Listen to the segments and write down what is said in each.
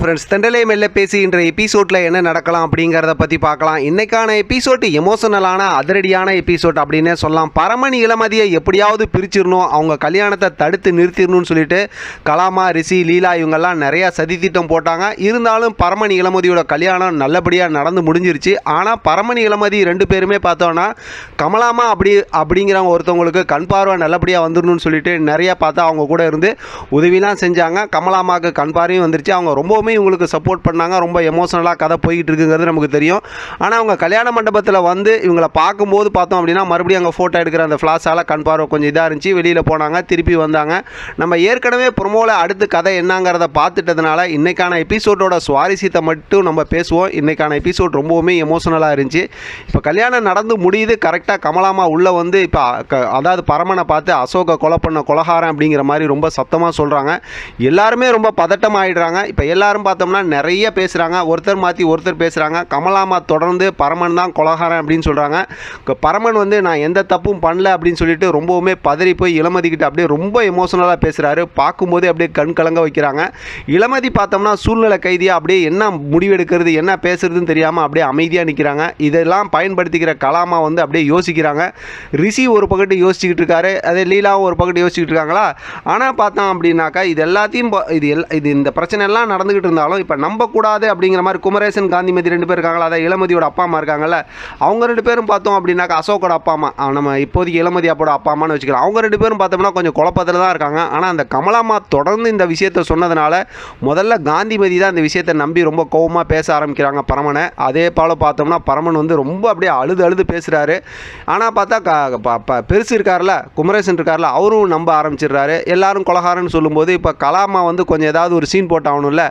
Friends, தெண்டலே மெல்ல பேசி இன்ற எபிசோடில் என்ன நடக்கலாம் அப்படிங்கிறத பற்றி பார்க்கலாம். இன்றைக்கான எபிசோட் எமோஷனலான அதிரடியான எபிசோட் அப்படின்னே சொல்லலாம். பரமன் இளமதியை எப்படியாவது பிரிச்சிடணும், அவங்க கல்யாணத்தை தடுத்து நிறுத்திடணும்னு சொல்லிட்டு கலாமா, ரிஷி, லீலா இவங்கெல்லாம் நிறையா சதித்திட்டம் போட்டாங்க. இருந்தாலும் பரமன் இளமதியோட கல்யாணம் நல்லபடியாக நடந்து முடிஞ்சிருச்சு. ஆனால் பரமன் இளமதி ரெண்டு பேருமே பார்த்தோன்னா கமலாமா அப்படிங்கிறவங்க ஒருத்தவங்களுக்கு கண் பார்வை நல்லபடியாக வந்துடணும்னு சொல்லிட்டு நிறையா பார்த்தா அவங்க கூட இருந்து உதவிலாம் செஞ்சாங்க. கமலாமாவுக்கு கண் பார்வையும் வந்துருச்சு. அவங்க ரொம்பவுமே இவங்களுக்கு சப்போர்ட் பண்ணாங்க. ரொம்ப எமோஷனலாக கதை போய்கிட்டு இருக்குங்கிறது நமக்கு தெரியும். ஆனால் அவங்க கல்யாண மண்டபத்தில் வந்து இவங்களை பார்க்கும்போது பார்த்தோம் அப்படின்னா மறுபடியும் அங்கே ஃபோட்டோ எடுக்கிற அந்த ஃப்ளாஷால் கண் பார்வை கொஞ்சம் இதாக இருந்துச்சு. வெளியில் போனாங்க, திருப்பி வந்தாங்க. நம்ம ஏற்கனவே ப்ரொமோவில் அடுத்து கதை என்னங்கிறத பார்த்துட்டதுனால இன்றைக்கான எபிசோடோட சுவாரஸ்யத்தை மட்டும் நம்ம பேசுவோம். இன்றைக்கான எபிசோட் ரொம்பவுமே எமோஷனலாக இருந்துச்சு. இப்போ கல்யாணம் நடந்து முடியுது. கரெக்டாக கமலாமா உள்ளே வந்து இப்போ அதாவது பரமனை பார்த்து அசோகை கொலை பண்ண கொலகாரன் அப்படிங்கிற மாதிரி ரொம்ப சத்தமாக சொல்கிறாங்க. எல்லாருமே ரொம்ப பதட்டம் ஆகிடுறாங்க. இப்போ எல்லாரும் பார்த்தோம்னா நிறைய பேசுகிறாங்க. ஒருத்தர் மாற்றி ஒருத்தர் பேசுகிறாங்க. கமலாமா தொடர்ந்து பரமன் தான் கொலகாரன் அப்படின்னு சொல்கிறாங்க. பரமன் வந்து நான் எந்த தப்பும் பண்ணல அப்படின்னு சொல்லிட்டு ரொம்பவுமே பதறி போய் இளமதிக்கிட்ட அப்படியே ரொம்ப எமோஷனலாக பேசுகிறாரு. பார்க்கும்போதே அப்படியே கண் கலங்க வைக்கிறாங்க. இளமதி பார்த்தோம்னா சூழ்நிலை கைதியாக அப்படியே என்ன முடிவெடுக்கிறது என்ன பேசுறதுன்னு தெரியாமல் அப்படியே அமைதியாக நிற்கிறாங்க. இதெல்லாம் பயன்படுத்திக்கிற கலாமா வந்து அப்படியே யோசிக்கிறாங்க. ரிஷி ஒரு பக்கத்து யோசிச்சுக்கிட்டு இருக்காரு, அதே லீலாவும் ஒரு பக்கத்து யோசிச்சுக்கிட்டு இருக்காங்களா. ஆனால் பார்த்தோம் அப்படின்னாக்கா இது எல்லாத்தையும் இது இந்த பிரச்சனை எல்லாம் நடந்துகிட்டு இருந்தாலும் இப்போ நம்பக்கூடாது அப்படிங்கிற மாதிரி குமரேசன், காந்திமதி ரெண்டு பேர் இருக்காங்களா, அதாவது இளமதியோட அப்பா அம்மா இருக்காங்கல்ல, அவங்க ரெண்டு பேரும் பார்த்தோம் அப்படின்னாக்கா அசோக்கோட அப்பா அம்மா, நம்ம இப்போதைக்கு இளமதி அப்போட அப்பா அம்மான்னு வச்சுக்கலாம். அவங்க ரெண்டு பேரும் பார்த்தோம்னா கொஞ்சம் குழப்பத்தில் தான் இருக்காங்க. ஆனால் அந்த கமலாமா தொடர்ந்து இந்த விஷயத்தை சொன்னதுனால முதல்ல காந்திமதி தான் இந்த விஷயத்தை நம்பி ரொம்ப கோபமாக பேச ஆரம்பிக்கிறாங்க பரமனை. அதே போல் பார்த்தோம்னா பரமன் வந்து ரொம்ப அப்படியே அழுது பேசுகிறாரு. ஆனால் பார்த்தா பெருசு இருக்கார்ல, குமரேசன் இருக்கார்ல, அவரும் நம்ப ஆரம்பிச்சிடுறாரு. எல்லாரும் கொலகாரன்னு சொல்லும்போது இப்போ கலாமா வந்து கொஞ்சம் ஏதாவது ஒரு சீன் போட்டாகணும்ல,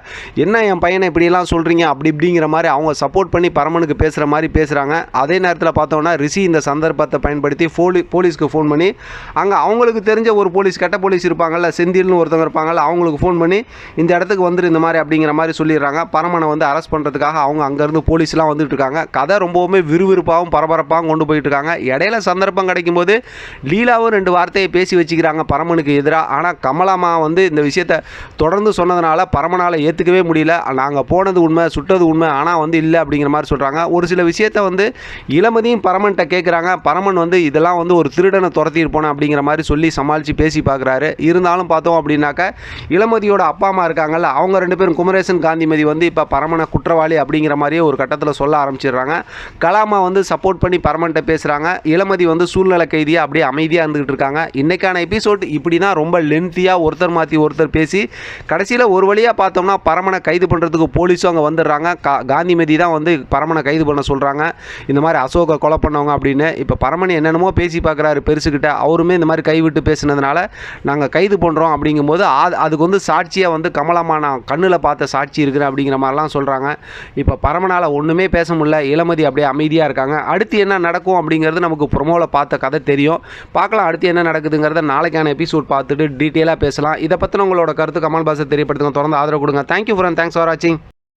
என்ன என் பையனை இப்படியெல்லாம் சொல்கிறீங்க அப்படிங்கிற மாதிரி அவங்க சப்போர்ட் பண்ணி பரமனுக்கு பேசுகிற மாதிரி பேசுகிறாங்க. அதே நேரத்தில் பார்த்தோம்னா ரிஷி இந்த சந்தர்ப்பத்தை பயன்படுத்தி போலீஸ்க்கு ஃபோன் பண்ணி அங்கே அவங்களுக்கு தெரிஞ்ச ஒரு போலீஸ், கெட்ட போலீஸ் இருப்பாங்கல்ல, செந்தில்னு ஒருத்தவங்க இருப்பாங்கல்ல, அவங்களுக்கு ஃபோன் பண்ணி இந்த இடத்துக்கு வந்துரு இந்த மாதிரி அப்படிங்கிற மாதிரி சொல்லிடுறாங்க. பரமனை வந்து அரெஸ்ட் பண்ணுறதுக்காக அவங்க அங்கேருந்து போலீஸ்லாம் வந்துட்டு இருக்காங்க. கதை ரொம்பவுமே விறுவிறுப்பாகவும் பரபரப்பாகவும் கொண்டு போயிட்டு இருக்காங்க. இடையில சந்தர்ப்பம் கிடைக்கும்போது லீலாவும் ரெண்டு வார்த்தையை பேசி வச்சுக்கிறாங்க பரமனுக்கு எதிராக. ஆனால் கமலாமா வந்து இந்த விஷயத்தை தொடர்ந்து சொன்னதுனால பரமனால் ஏற்றுக்கவே முடியல. நாங்கள் போனது உண்மை, சுட்டது உண்மை, ஆனால் வந்து இல்லை அப்படிங்கிற மாதிரி சொல்கிறாங்க. ஒரு சில விஷயத்தை வந்து இளமதியும் பரமன்கிட்ட கேட்குறாங்க. பரமன் வந்து இதெல்லாம் வந்து ஒரு திருடனை துரத்திட்டு போனேன் அப்படிங்கிற மாதிரி சொல்லி சமாளித்து பேசி பார்க்குறாரு. இருந்தாலும் பார்த்தோம் அப்படின்னாக்கா இளமதியோட அப்பா அம்மா இருக்காங்கல்ல, அவங்க ரெண்டு பேரும் குமரேசன், காந்திமதி வந்து இப்போ பரமனை குற்றவாளி அப்படிங்கிற மாதிரியே ஒரு கட்டத்தில் சொல்ல ஆரம்பிச்சிடுறாங்க. கலாமா வந்து சப்போர்ட் பண்ணி பரமன்கிட்ட பேசுகிறாங்க. இளமதி வந்து சூழ்நிலை கைதியாக அப்படியே அமைதியாக இருந்துகிட்டு இருக்காங்க. இன்றைக்கான எபிசோட் இப்படி தான் ரொம்ப லென்த்தியாக ஒருத்தர் மாற்றி ஒருத்தர் பேசி கடைசியில் ஒரு வழியாக பார்த்தோம்னா பரமனை கைது பண்ணுறதுக்கு போலீஸும் அங்கே வந்துடுறாங்க. காந்திமதி தான் வந்து பரமனை கைது பண்ண சொல்கிறாங்க. இந்த மாதிரி அசோகை கொலை பண்ணவங்க அப்படின்னு. இப்போ பரமனை என்னென்னமோ பேசி பார்க்குறாரு பெருசுக்கிட்ட. அவருமே இந்த மாதிரி கைவிட்டு பேசினதுனால நாங்கள் கைது பண்ணுறோம் அப்படிங்கும்போது அதுக்கு வந்து சாட்சியாக வந்து கமலாமா நான் கண்ணில் பார்த்த சாட்சி இருக்கிறேன் அப்படிங்கிற மாதிரிலாம் சொல்கிறாங்க. இப்போ பரமனால் ஒன்றுமே பேச முடியல. இளமதி அப்படியே அமைதியாக இருக்காங்க. அடுத்து என்ன நடக்கும் அப்படிங்கிறது நமக்கு ப்ரொமோவில் பார்த்த கதை தெரியும். பார்க்கலாம் அடுத்து என்ன நடக்குதுங்கிறத நாளைக்கான எபிசோட் பார்த்துட்டு டீட்டெயிலாக பேசலாம். இதை பற்றின உங்களோட கருத்து கமல் பாஸை தெரியப்படுத்துங்க. தொடர்ந்து ஆதரவு கொடுங்க. தேங்க்யூ ஃப்ரெண்ட், தேங்க்ஸ் ஃபார் வாட்சிங்.